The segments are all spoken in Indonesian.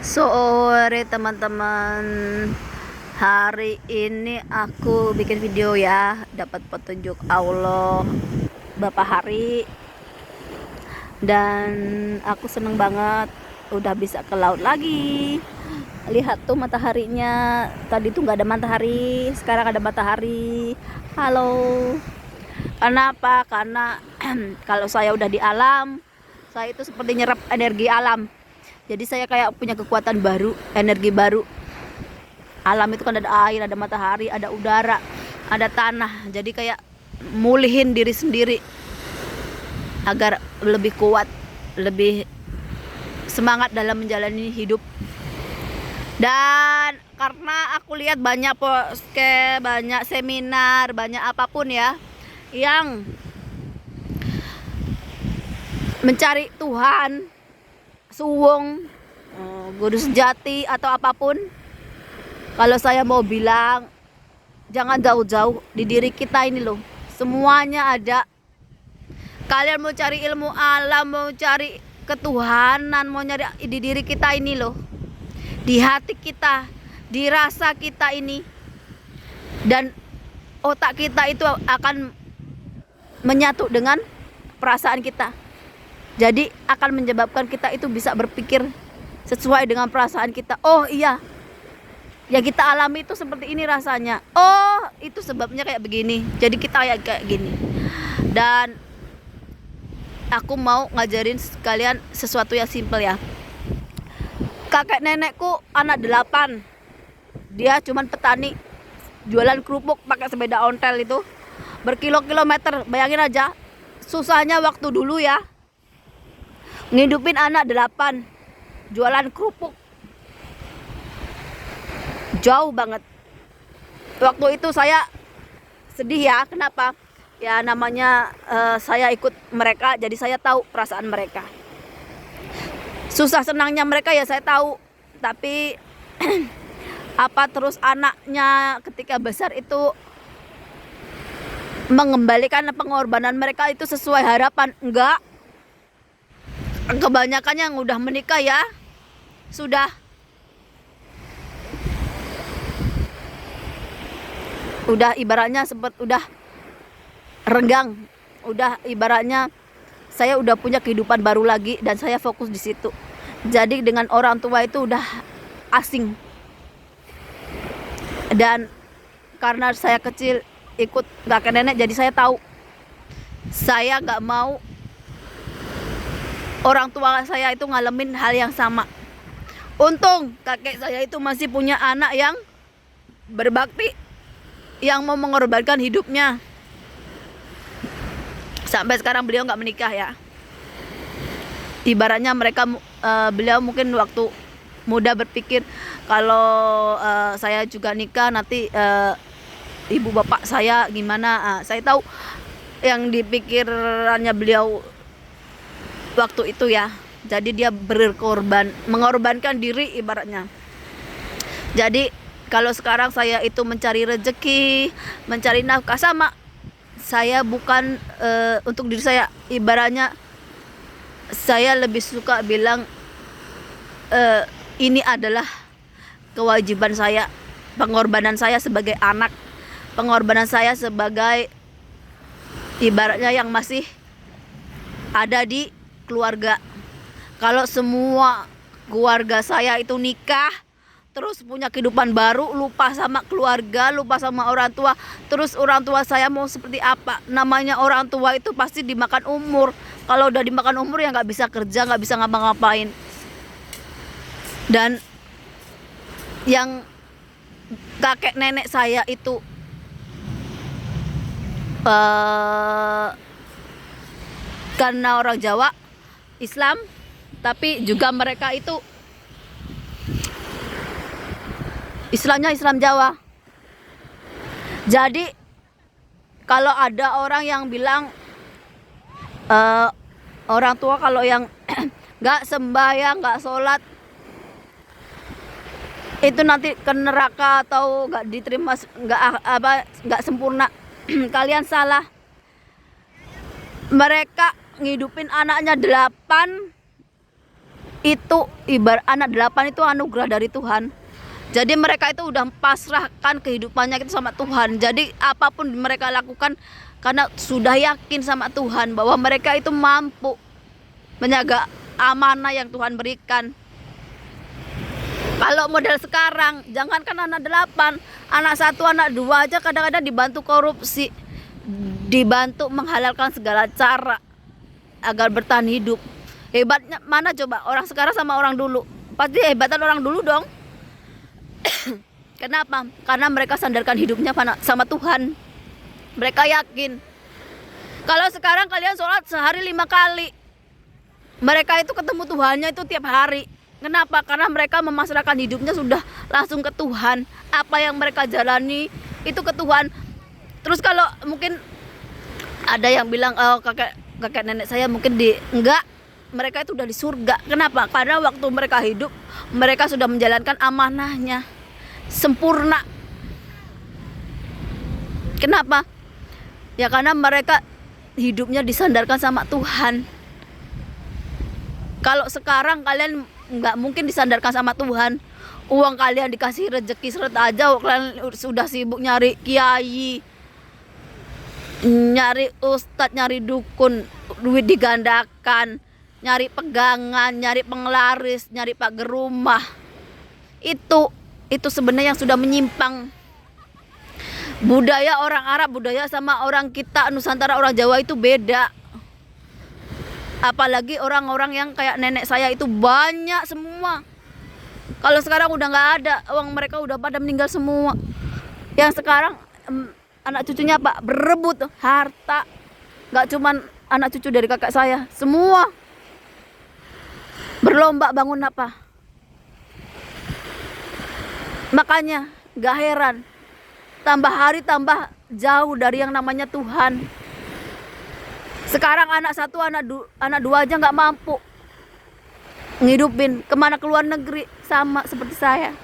Sore teman-teman, hari ini aku bikin video ya, dapat petunjuk Allah Bapak Hari, dan aku seneng banget udah bisa ke laut lagi. Lihat tuh mataharinya, tadi tuh nggak ada matahari, sekarang ada matahari. Halo. Karena apa? Karena kalau saya udah di alam, saya itu seperti nyerap energi alam. Jadi saya kayak punya kekuatan baru, energi baru. Alam itu kan ada air, ada matahari, ada udara, ada tanah. Jadi kayak mulihin diri sendiri agar lebih kuat, lebih semangat dalam menjalani hidup. Dan karena aku lihat banyak podcast, banyak seminar, banyak apapun ya yang mencari Tuhan, suwung, guru sejati atau apapun. Kalau saya mau bilang, jangan jauh-jauh, di diri kita ini loh, semuanya ada. Kalian mau cari ilmu alam, mau cari ketuhanan, mau nyari di diri kita ini loh, di hati kita, di rasa kita ini. Dan otak kita itu akan menyatu dengan perasaan kita. Jadi akan menyebabkan kita itu bisa berpikir sesuai dengan perasaan kita. Oh iya, yang kita alami itu seperti ini rasanya. Oh, itu sebabnya kayak begini. Jadi kita kayak gini. Dan aku mau ngajarin kalian sesuatu yang simple ya. Kakek nenekku anak 8. Dia cuman petani, jualan kerupuk pakai sepeda ontel itu berkilo-kilometer. Bayangin aja susahnya waktu dulu ya, ngidupin anak 8, jualan kerupuk. Jauh banget. Waktu itu saya sedih ya. Kenapa? Ya namanya saya ikut mereka, jadi saya tahu perasaan mereka. Susah senangnya mereka ya saya tahu. Tapi apa terus anaknya ketika besar itu mengembalikan pengorbanan mereka itu sesuai harapan? Enggak. Kebanyakan yang udah menikah ya sudah ibaratnya sempat udah renggang, udah ibaratnya saya udah punya kehidupan baru lagi dan saya fokus di situ. Jadi dengan orang tua itu udah asing. Dan karena saya kecil ikut kakek nenek, jadi saya tahu. Saya nggak mau orang tua saya itu ngalamin hal yang sama. Untung kakek saya itu masih punya anak yang berbakti, yang mau mengorbankan hidupnya. Sampai sekarang beliau nggak menikah ya. Ibaratnya beliau mungkin waktu muda berpikir kalau saya juga nikah nanti ibu bapak saya gimana. Saya tahu yang dipikirannya beliau waktu itu ya. Jadi dia mengorbankan diri ibaratnya. Jadi kalau sekarang saya itu mencari rezeki, mencari nafkah, sama saya bukan untuk diri saya. Ibaratnya saya lebih suka bilang ini adalah kewajiban saya, pengorbanan saya sebagai anak, pengorbanan saya sebagai ibaratnya yang masih ada di keluarga. Kalau semua keluarga saya itu nikah, terus punya kehidupan baru, lupa sama keluarga, lupa sama orang tua, terus orang tua saya mau seperti apa? Namanya orang tua itu pasti dimakan umur. Kalau udah dimakan umur ya nggak bisa kerja, nggak bisa ngapa-ngapain. Dan yang kakek nenek saya itu karena orang Jawa, Islam, tapi juga mereka itu Islamnya Islam Jawa. Jadi kalau ada orang yang bilang orang tua kalau yang nggak sembahyang, nggak sholat itu nanti ke neraka atau nggak diterima, nggak sempurna. Kalian salah. Mereka ngidupin anaknya 8, Itu ibarat anak 8 itu anugerah dari Tuhan. Jadi mereka itu udah pasrahkan kehidupannya itu sama Tuhan. Jadi apapun mereka lakukan karena sudah yakin sama Tuhan bahwa mereka itu mampu menjaga amanah yang Tuhan berikan. Kalau model sekarang, jangankan anak 8, anak 1, anak 2 aja kadang-kadang dibantu korupsi, dibantu menghalalkan segala cara agar bertahan hidup. Hebatnya mana coba orang sekarang sama orang dulu? Pasti hebatan orang dulu dong. Kenapa? Karena mereka sandarkan hidupnya sama Tuhan. Mereka yakin. Kalau sekarang kalian sholat sehari 5 kali, mereka itu ketemu Tuhannya itu tiap hari. Kenapa? Karena mereka memasrahkan hidupnya sudah langsung ke Tuhan. Apa yang mereka jalani itu ke Tuhan. Terus kalau mungkin ada yang bilang, oh kakek nenek saya mungkin enggak, mereka itu udah di surga. Kenapa? Karena waktu mereka hidup, mereka sudah menjalankan amanahnya sempurna. Kenapa? Ya karena mereka hidupnya disandarkan sama Tuhan. Kalau sekarang kalian nggak mungkin disandarkan sama Tuhan. Uang kalian dikasih rezeki seret aja, kalian sudah sibuk nyari kiai, nyari ustadz, nyari dukun, duit digandakan, nyari pegangan, nyari penglaris, nyari pagar rumah. Itu sebenarnya yang sudah menyimpang. Budaya orang Arab, budaya sama orang kita Nusantara, orang Jawa itu beda. Apalagi orang-orang yang kayak nenek saya itu banyak semua. Kalau sekarang udah nggak ada, uang mereka udah pada meninggal semua. Yang sekarang anak cucunya Pak berebut harta. Nggak cuman anak cucu dari kakak saya, semua berlomba bangun apa. Makanya nggak heran, tambah hari tambah jauh dari yang namanya Tuhan. Sekarang anak 1, anak 2 aja nggak mampu ngidupin, kemana ke luar negeri, sama seperti saya.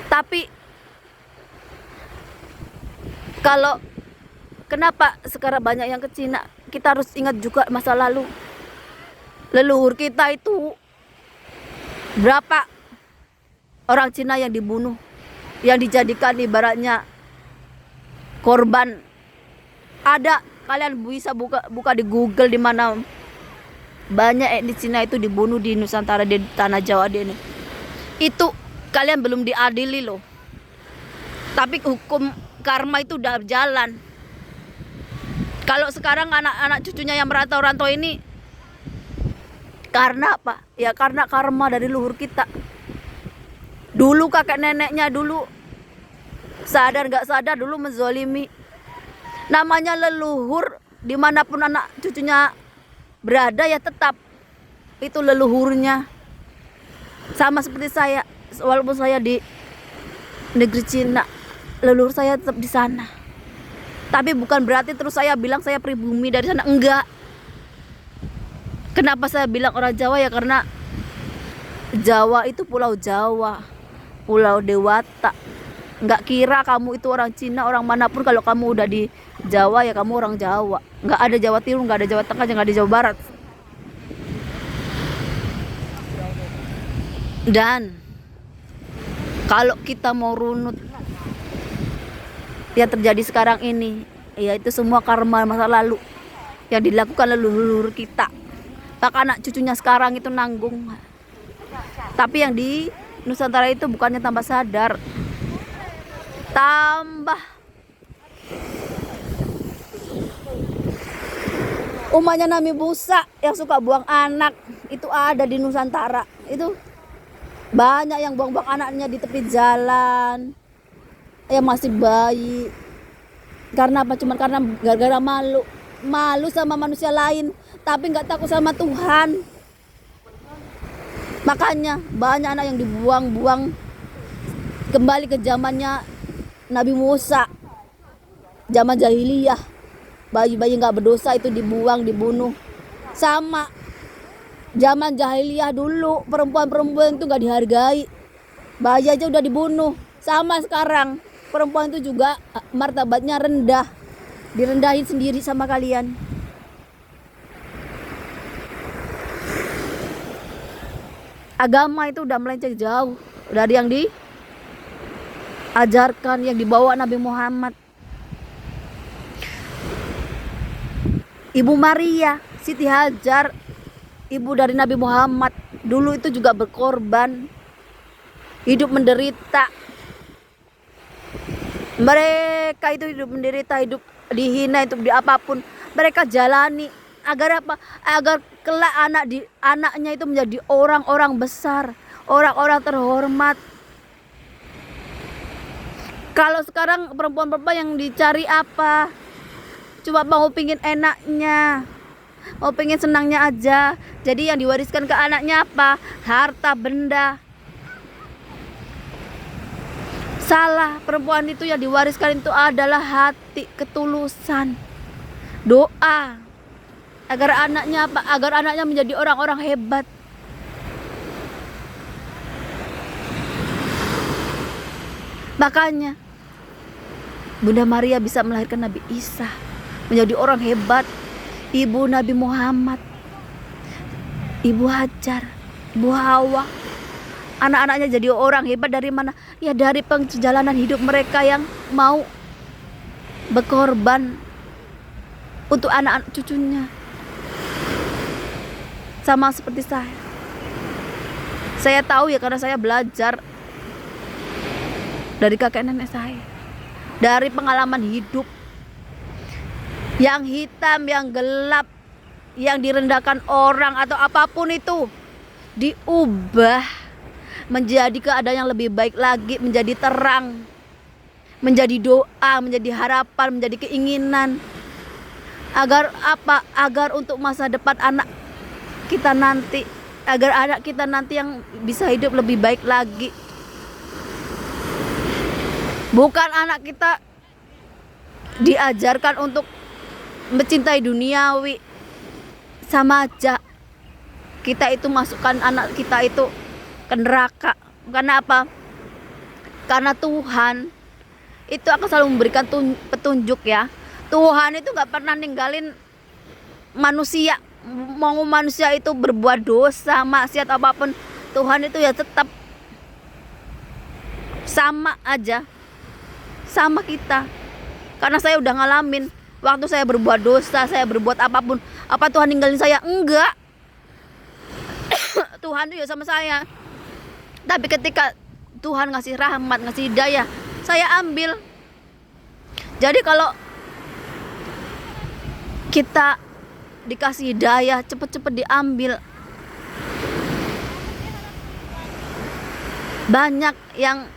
Tapi kalau kenapa sekarang banyak yang ke Cina, kita harus ingat juga masa lalu. Leluhur kita itu berapa orang Cina yang dibunuh, yang dijadikan ibaratnya korban. Ada, kalian bisa buka di Google di mana banyak etnis Cina itu dibunuh di Nusantara, di tanah Jawa di ini. Itu kalian belum diadili loh. Tapi hukum karma itu udah jalan. Kalau sekarang anak-anak cucunya yang merantau-rantau ini karena apa? Ya karena karma dari leluhur kita. Dulu kakek neneknya dulu sadar nggak sadar dulu menzolimi. Namanya leluhur, dimanapun anak cucunya berada ya tetap itu leluhurnya. Sama seperti saya, walaupun saya di negeri Cina, leluhur saya tetap di sana. Tapi bukan berarti terus saya bilang saya pribumi dari sana, enggak. Kenapa saya bilang orang Jawa? Ya karena Jawa itu pulau Jawa, pulau Dewata. Nggak kira kamu itu orang Cina, orang manapun. Kalau kamu udah di Jawa ya kamu orang Jawa. Nggak ada Jawa Timur, nggak ada Jawa Tengah, nggak ada Jawa Barat. Dan kalau kita mau runut yang terjadi sekarang ini, yaitu semua karma masa lalu yang dilakukan leluhur kita. Bahkan anak cucunya sekarang itu nanggung. Tapi yang di Nusantara itu bukannya tambah sadar, tambah umahnya Nami Busa yang suka buang anak itu ada di Nusantara. Itu banyak yang buang-buang anaknya di tepi jalan, yang masih bayi. Karena apa? Cuma karena gara-gara malu sama manusia lain, tapi nggak takut sama Tuhan. Makanya banyak anak yang dibuang-buang kembali ke zamannya Nabi Musa, zaman jahiliyah. Bayi-bayi nggak berdosa itu dibuang, dibunuh. Sama zaman jahiliyah dulu, perempuan-perempuan itu nggak dihargai, bayi aja udah dibunuh. Sama sekarang, perempuan itu juga martabatnya rendah, direndahin sendiri sama kalian. Agama itu udah melenceng jauh dari yang diajarkan, yang dibawa Nabi Muhammad. Ibu Maria, Siti Hajar, ibu dari Nabi Muhammad, dulu itu juga berkorban, hidup menderita. Mereka itu hidup menderita, hidup dihina, hidup di apapun. Mereka jalani agar apa? Agar kelak anaknya itu menjadi orang-orang besar, orang-orang terhormat. Kalau sekarang perempuan-perempuan yang dicari apa? Cuma mau pingin enaknya, mau pingin senangnya aja. Jadi yang diwariskan ke anaknya apa? Harta benda. Salah, perempuan itu yang diwariskan itu adalah hati, ketulusan, doa. Agar anaknya apa? Agar anaknya menjadi orang-orang hebat. Makanya Bunda Maria bisa melahirkan Nabi Isa, menjadi orang hebat. Ibu Nabi Muhammad, Ibu Hajar, Ibu Hawa, anak-anaknya jadi orang hebat dari mana? Ya dari perjalanan hidup mereka yang mau berkorban untuk anak-anak cucunya. Sama seperti saya. Saya tahu ya, karena saya belajar dari kakek nenek saya, dari pengalaman hidup. Yang hitam, yang gelap, yang direndahkan orang atau apapun itu diubah menjadi keadaan yang lebih baik lagi, menjadi terang, menjadi doa, menjadi harapan, menjadi keinginan. Agar apa? Agar untuk masa depan anak kita nanti, agar anak kita nanti yang bisa hidup lebih baik lagi. Bukan anak kita diajarkan untuk mencintai duniawi, sama aja kita itu masukkan anak kita itu ke neraka. Karena apa? Karena Tuhan itu akan selalu memberikan petunjuk ya. Tuhan itu gak pernah ninggalin manusia. Mau manusia itu berbuat dosa, maksiat apapun, Tuhan itu ya tetap sama aja sama kita. Karena saya udah ngalamin, waktu saya berbuat dosa, saya berbuat apapun, apa Tuhan ninggalin saya? Enggak. Tuhan itu ya sama saya. Tapi ketika Tuhan ngasih rahmat, ngasih hidayah, saya ambil. Jadi kalau kita dikasih hidayah, cepet-cepet diambil. Banyak yang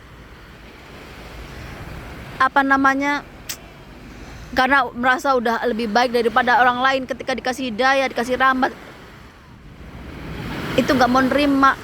karena merasa udah lebih baik daripada orang lain, ketika dikasih hidayah, dikasih rahmat, itu gak mau nerima.